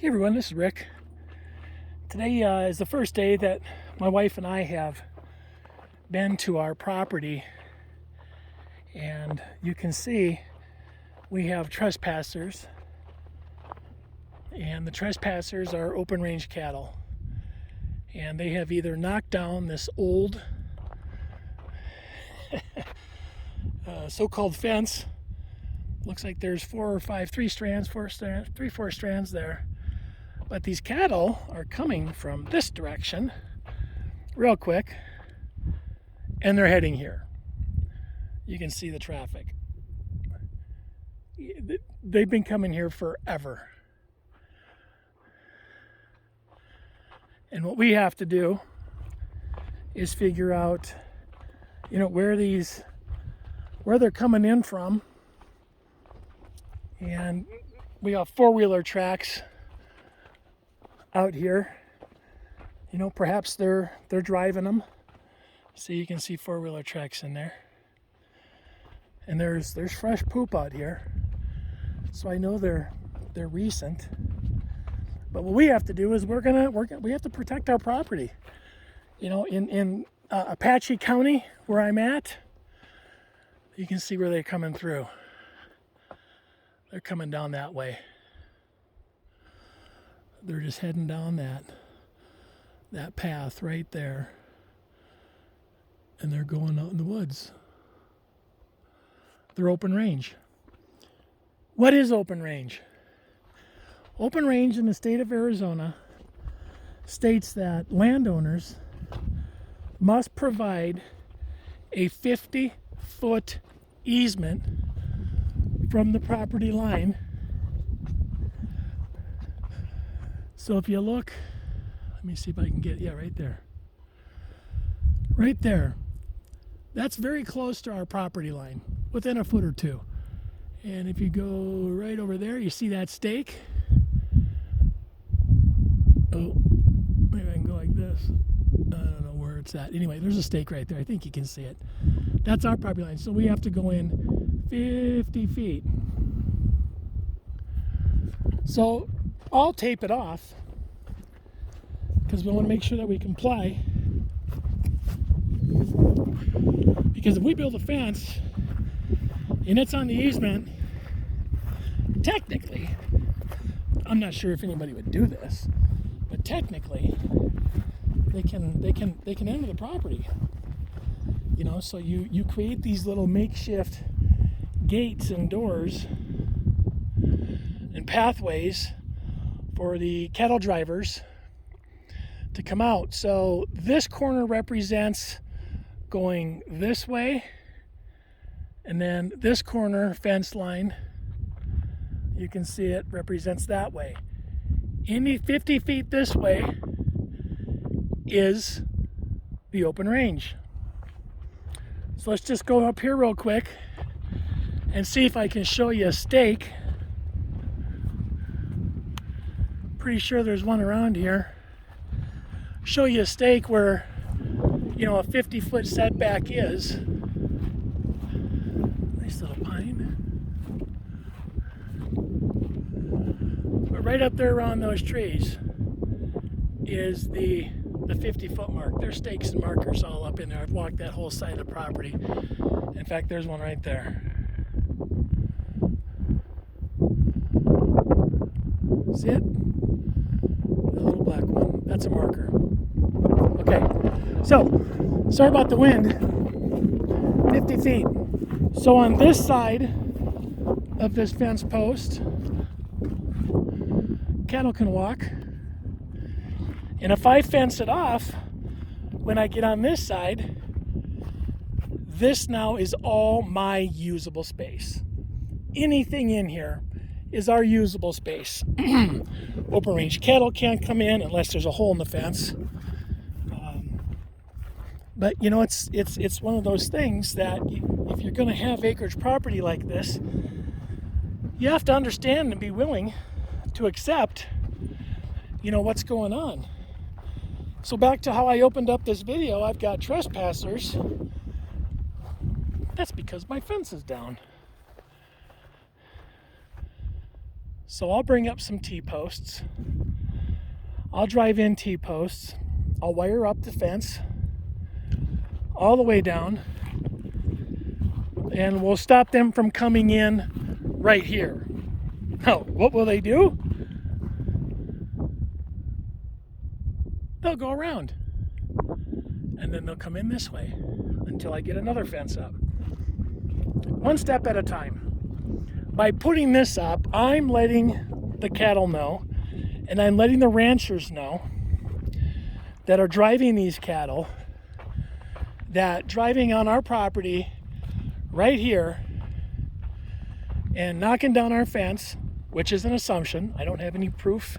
Hey everyone, this is Rick. Today is the first day that my wife and I have been to our property, and you can see we have trespassers, and the trespassers are open range cattle, and they have either knocked down this old so-called fence. Looks like there's four strands there. But these cattle are coming from this direction real quick, and they're heading here. You can see the traffic. They've been coming here forever. And what we have to do is figure out, where they're coming in from. And we have four-wheeler tracks out here. Perhaps they're driving them. So you can see four-wheeler tracks in there. And there's fresh poop out here. So I know they're recent. But what we have to do is we have to protect our property. In Apache County, where I'm at, you can see where they're coming through. They're coming down that way. They're just heading down that path right there. And they're going out in the woods. They're open range. What is open range? Open range in the state of Arizona states that landowners must provide a 50-foot easement from the property line. So if you look, let me see if I can get, right there. Right there. That's very close to our property line, within a foot or two. And if you go right over there, you see that stake? Oh, maybe I can go like this. I don't know where it's at. Anyway, there's a stake right there. I think you can see it. That's our property line. So we have to go in 50 feet. So I'll tape it off because we want to make sure that we comply. Because if we build a fence and it's on the easement, technically, I'm not sure if anybody would do this, but technically, they can enter the property. So you create these little makeshift gates and doors and pathways for the cattle drivers to come out. So this corner represents going this way, and then this corner fence line, you can see it represents that way. Any 50 feet this way is the open range. So let's just go up here real quick and see if I can show you a stake. Pretty sure there's one around here. Show you a stake where, a 50-foot setback is. Nice little pine. But right up there around those trees is the 50-foot mark. There's stakes and markers all up in there. I've walked that whole side of the property. In fact, there's one right there. See it? The little black one. That's a marker. Okay, so sorry about the wind. 50 feet. So on this side of this fence post, cattle can walk. And if I fence it off, when I get on this side, this now is all my usable space. Anything in here is our usable space. Open range cattle can't come in unless there's a hole in the fence. But it's one of those things that if you're going to have acreage property like this, you have to understand and be willing to accept, what's going on. So back to how I opened up this video, I've got trespassers. That's because my fence is down. So I'll bring up some T-posts. I'll drive in T-posts. I'll wire up the fence all the way down, and we'll stop them from coming in right here. Now, what will they do? They'll go around, and then they'll come in this way until I get another fence up. One step at a time. By putting this up, I'm letting the cattle know, and I'm letting the ranchers know that are driving these cattle, that driving on our property right here and knocking down our fence, which is an assumption. I don't have any proof.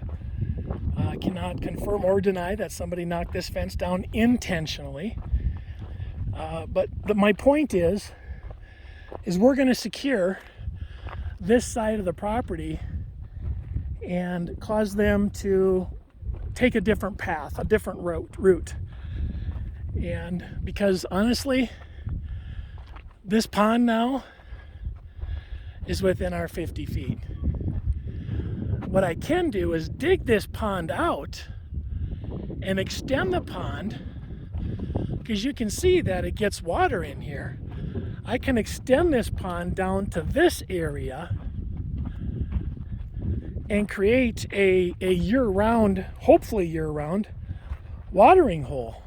I cannot confirm or deny that somebody knocked this fence down intentionally. But my point is we're going to secure this side of the property and cause them to take a different path, a different route. And because honestly, this pond now is within our 50 feet. What I can do is dig this pond out and extend the pond, because you can see that it gets water in here. I can extend this pond down to this area and create a year-round, hopefully year-round, watering hole.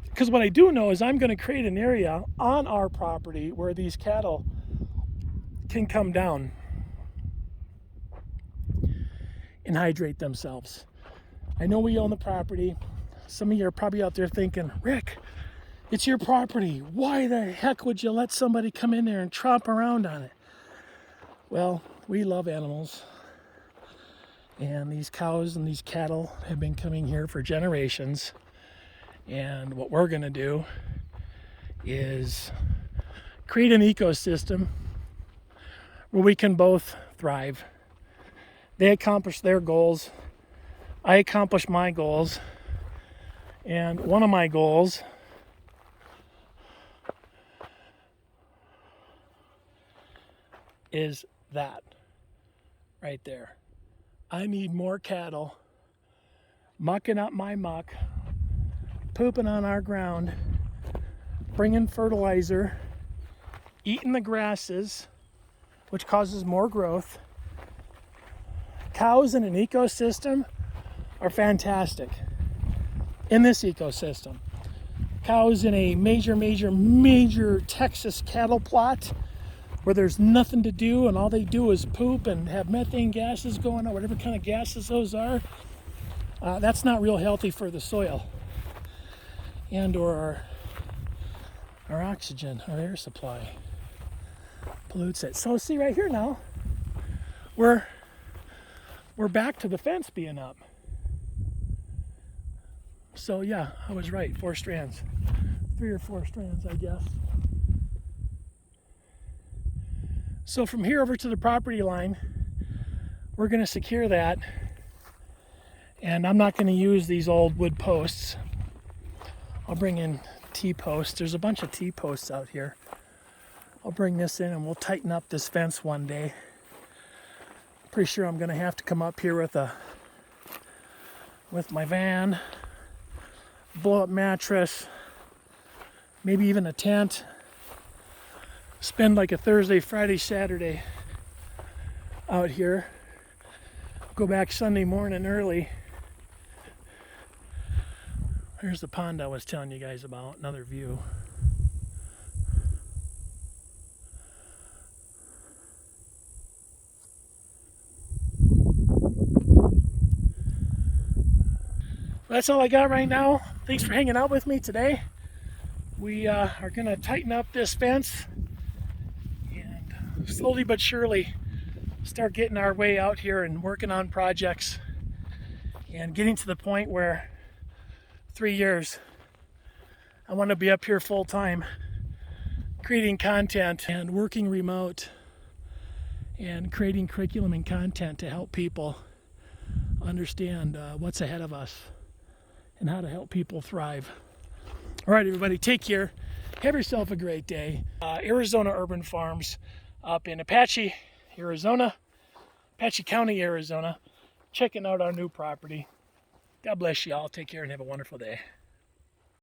Because what I do know is I'm going to create an area on our property where these cattle can come down and hydrate themselves. I know we own the property. Some of you are probably out there thinking, Rick, it's your property. Why the heck would you let somebody come in there and tromp around on it? Well, we love animals. And these cows and these cattle have been coming here for generations. And what we're going to do is create an ecosystem where we can both thrive. They accomplish their goals. I accomplish my goals. And one of my goals is that right there. I need more cattle mucking up my muck, pooping on our ground, bringing fertilizer, eating the grasses, which causes more growth. Cows in an ecosystem are fantastic. In this ecosystem, cows in a major Texas cattle plot where there's nothing to do and all they do is poop and have methane gases going on, whatever kind of gases those are, that's not real healthy for the soil and or our oxygen, our air supply. Pollutes it. So see right here now, we're back to the fence being up. So yeah, I was right, 4 strands. 3 or 4 strands, I guess. So from here over to the property line, we're going to secure that. And I'm not going to use these old wood posts. I'll bring in T-posts. There's a bunch of T-posts out here. I'll bring this in and we'll tighten up this fence one day. Pretty sure I'm going to have to come up here with my van, blow up mattress, maybe even a tent. Spend like a Thursday, Friday, Saturday out here. Go back Sunday morning early. Here's the pond I was telling you guys about, another view. That's all I got right now. Thanks for hanging out with me today. We are going to tighten up this fence and slowly but surely start getting our way out here and working on projects and getting to the point where 3 years I want to be up here full time creating content and working remote and creating curriculum and content to help people understand what's ahead of us and how to help people thrive. All right, everybody, take care. Have yourself a great day. Arizona Urban Farms up in Apache, Arizona. Apache County, Arizona, checking out our new property. God bless you all. Take care and have a wonderful day.